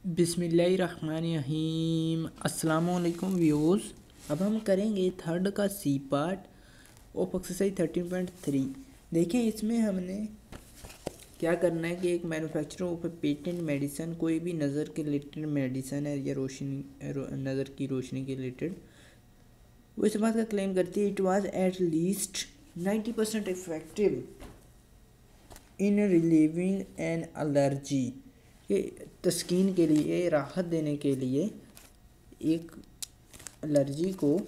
बिस्मिल्लाहिर्रहमानिर्रहीम। अस्सलामुअलैकुम व्यूअर्स। अब हम करेंगे थर्ड का सी पार्ट ऑफ एक्सरसाइज 13.3। देखिए इसमें हमने क्या करना है कि एक मैन्युफैक्चरर ऑफ पेटेंट मेडिसिन, कोई भी नज़र के रिलेटेड मेडिसिन है या रोशनी नज़र की रोशनी के रिलेटेड, वो इस बात का क्लेम करती है it was at least 90% effective in relieving an allergy, कि तस्कीन के लिए, राहत देने के लिए एक एलर्जी को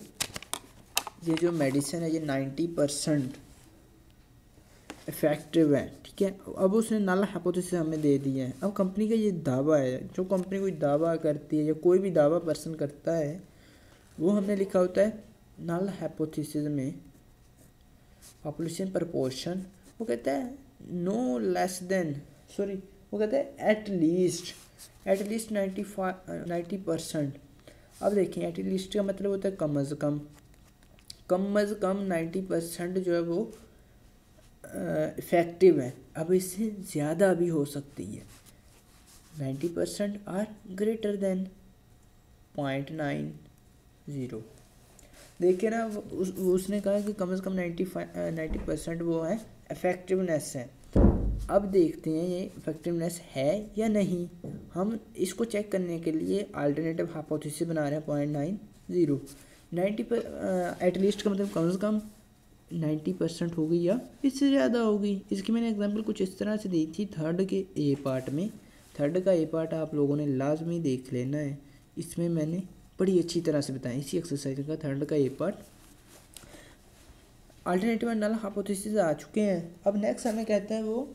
ये जो मेडिसिन है ये 90% इफ़ेक्टिव है। ठीक है, अब उसने नल हाइपोथेसिस हमें दे दिया है। अब कंपनी का ये दावा है, जो कंपनी कोई दावा करती है या कोई भी दावा पर्सन करता है, वो हमने लिखा होता है नल हाइपोथेसिस में पॉपुलेशन प्रपोर्शन, वो कहता है नो लेस देन, सॉरी वो कहते हैं एट लीस्ट 90%। अब देखिए एट लीस्ट का मतलब होता है कम अज़ कम 90% जो है वो इफ़ेक्टिव है। अब इससे ज़्यादा भी हो सकती है, 90% आर ग्रेटर देन 0.90। देखिए ना, उसने कहा कि कम से कम 90% वो है इफ़ेक्टिवनेस है। अब देखते हैं ये इफेक्टिवनेस है या नहीं। हम इसको चेक करने के लिए अल्टरनेटिव हाइपोथेसिस बना रहे हैं 0.90। 90 पर एटलीस्ट का मतलब कम से कम 90% होगी या इससे ज़्यादा होगी। इसकी मैंने एग्जांपल कुछ इस तरह से दी थी थर्ड के ए पार्ट में। थर्ड का ए पार्ट आप लोगों ने लाजमी देख लेना है, इसमें मैंने बड़ी अच्छी तरह से बताया इसी एक्सरसाइज का थर्ड का A part. Alternative and null hypothesis आ चुके हैं। अब नेक्स्ट हमें कहता है वो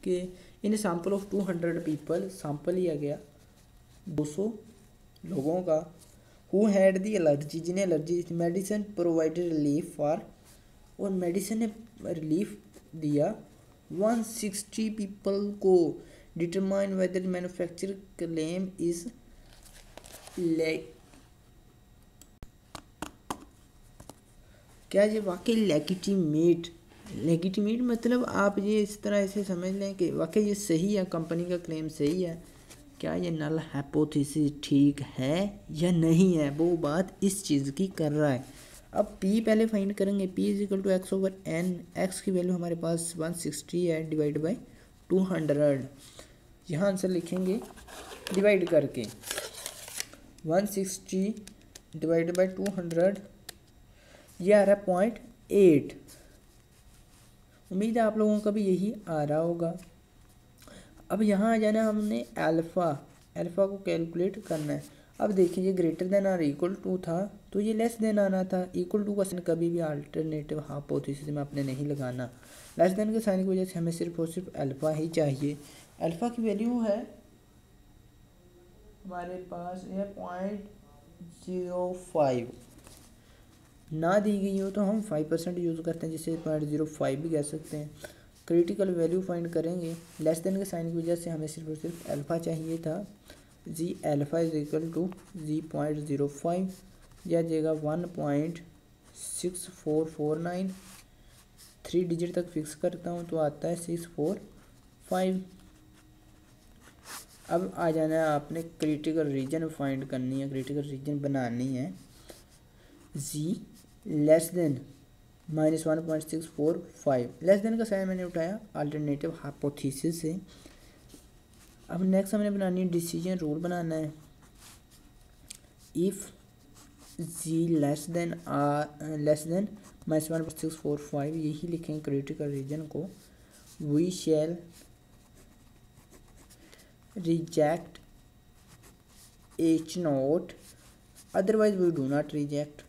कि in sample of 200 people, sample लिया गया 200 लोगों का, हु हैड दी एलर्जी, जिन्हें एलर्जी थी, मेडिसिन प्रोवाइडेड रिलीफ फॉर, और मेडिसिन ने रिलीफ दिया 160 पीपल को। Determine whether manufacture claim is क्या ये वाकई लेजिटिमेट मतलब आप ये इस तरह से समझ लें कि वाकई ये सही है, कंपनी का क्लेम सही है। क्या ये नल हाइपोथेसिस ठीक है या नहीं है, वो बात इस चीज़ की कर रहा है। अब P पहले फाइंड करेंगे। P is equal to X over N. X की वैल्यू हमारे पास 160 है डिवाइड बाई 200। यहाँ आंसर लिखेंगे डिवाइड करके 160 डिवाइड बाई 200, ये आ रहा है 0.8। उम्मीद है आप लोगों का भी यही आ रहा होगा। अब यहाँ आ जाना, हमने अल्फ़ा को कैलकुलेट करना है। अब देखिए ये ग्रेटर देन और इक्वल टू था, तो ये लेस देन आना था। इक्वल टू का साइन कभी भी अल्टरनेटिव हाइपोथेसिस में आपने नहीं लगाना। लेस देन के साइन की वजह से हमें सिर्फ और सिर्फ अल्फ़ा ही चाहिए। अल्फ़ा की वैल्यू है हमारे पास है 0.05, ना दी गई हो तो हम 5% यूज़ करते हैं, जिसे 0.05 भी कह सकते हैं। क्रिटिकल वैल्यू फाइंड करेंगे। लेस देन के साइन की वजह से हमें सिर्फ और सिर्फ अल्फ़ा चाहिए था। जी अल्फ़ा इज इक्वल टू 0.05, या जाएगा 1.6449। 3 डिजिट तक फिक्स करता हूँ तो आता है 645। अब आ जाना है, आपने क्रिटिकल रीजन फाइंड करनी है, क्रिटिकल रीजन बनानी है। जी लेस देन -1.645, लेस देन का साइन मैंने उठाया अल्टरनेटिव हाइपोथेसिस से। अब नेक्स्ट हमने बनानी है डिसीजन रूल बनाना है। इफ़ जी लेस देन -1.645, यही लिखेंगे क्रिटिकल रीजन को। We shall reject H0, otherwise we do not reject.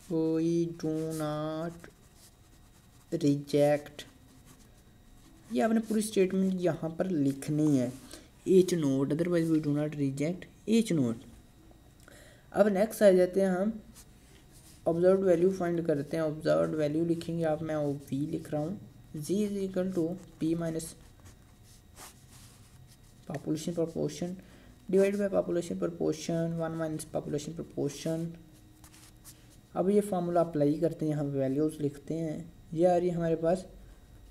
We do not reject। ये आपने पूरी स्टेटमेंट यहाँ पर लिखनी है। H0, otherwise we do not reject H0। अब नेक्स्ट आ जाते हैं हम ऑब्जर्व्ड वैल्यू फाइंड करते हैं। ऑब्जर्व्ड वैल्यू लिखेंगे आप, मैं OV लिख रहा हूँ। G is equal to P minus population proportion divide by population proportion 1 minus population proportion. अब ये फार्मूला अप्लाई करते हैं, यहाँ वैल्यूज़ लिखते हैं। ये आ रही है हमारे पास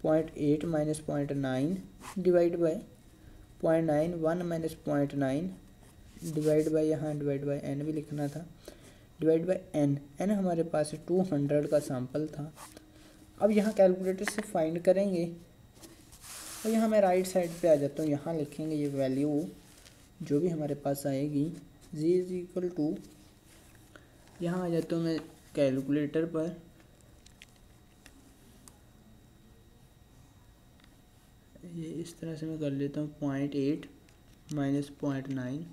0.8 minus 0.9 divide by 0.9 1 minus 0.9 divide by, यहाँ डिवाइड बाई एन भी लिखना था, डिवाइड बाई एन। एन हमारे पास 200 का सैम्पल था। अब यहाँ कैलकुलेटर से फाइंड करेंगे और यहाँ मैं राइट साइड पे आ जाता हूँ। यहाँ लिखेंगे ये वैल्यू जो भी हमारे पास आएगी z इज इक्वल टू, यहाँ आ जाता हूँ मैं कैलकुलेटर पर, ये इस तरह से मैं कर लेता हूँ 0.8 माइनस 0.9,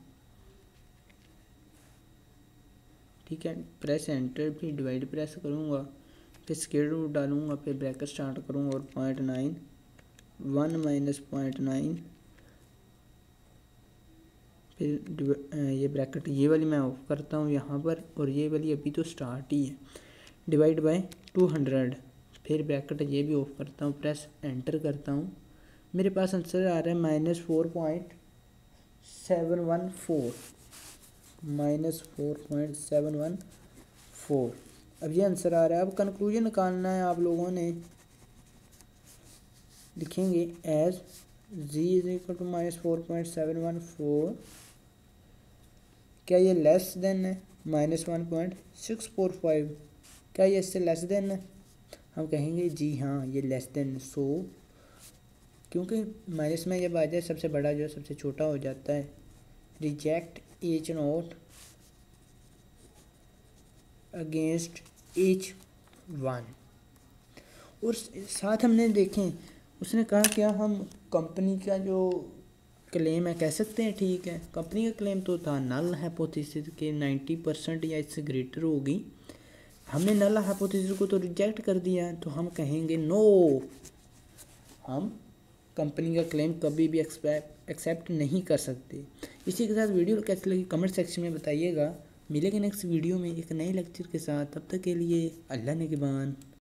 ठीक है। प्रेस एंटर, फिर डिवाइड प्रेस करूँगा, फिर स्क्वायर रूट डालूँगा, फिर ब्रैकेट स्टार्ट करूँगा और 0.9 1 माइनस 0.9, फिर ये ब्रैकेट ये वाली मैं ऑफ करता हूँ यहाँ पर, और ये वाली अभी तो स्टार्ट ही है, डिवाइड बाय 200, फिर ब्रैकेट ये भी ऑफ करता हूँ, प्रेस एंटर करता हूँ। मेरे पास आंसर आ रहा है -4.714, -4.714। अब ये आंसर आ रहा है। अब कंक्लूजन निकालना है आप लोगों ने, लिखेंगे as z is equal to -4.714, क्या ये लेस देन है -1.645, क्या ये इससे लेस देन है? हम कहेंगे जी हाँ ये लेस देन। सो क्योंकि माइनस में जब आ जाए सबसे बड़ा जो है सबसे छोटा हो जाता है, reject each note against each one. और साथ हमने देखें उसने कहा क्या हम कंपनी का जो क्लेम है कह सकते हैं, ठीक है। कंपनी का क्लेम तो था नल हाइपोथेसिस के 90% या इससे ग्रेटर होगी। हमने नल हाइपोथेसिस को तो रिजेक्ट कर दिया, तो हम कहेंगे नो, हम कंपनी का क्लेम कभी भी एक्सेप्ट नहीं कर सकते। इसी के साथ वीडियो कैसी लगी कमेंट सेक्शन में बताइएगा। मिलेंगे नेक्स्ट वीडियो में एक नए लेक्चर के साथ, तब तक के लिए अल्लाह निगहबान।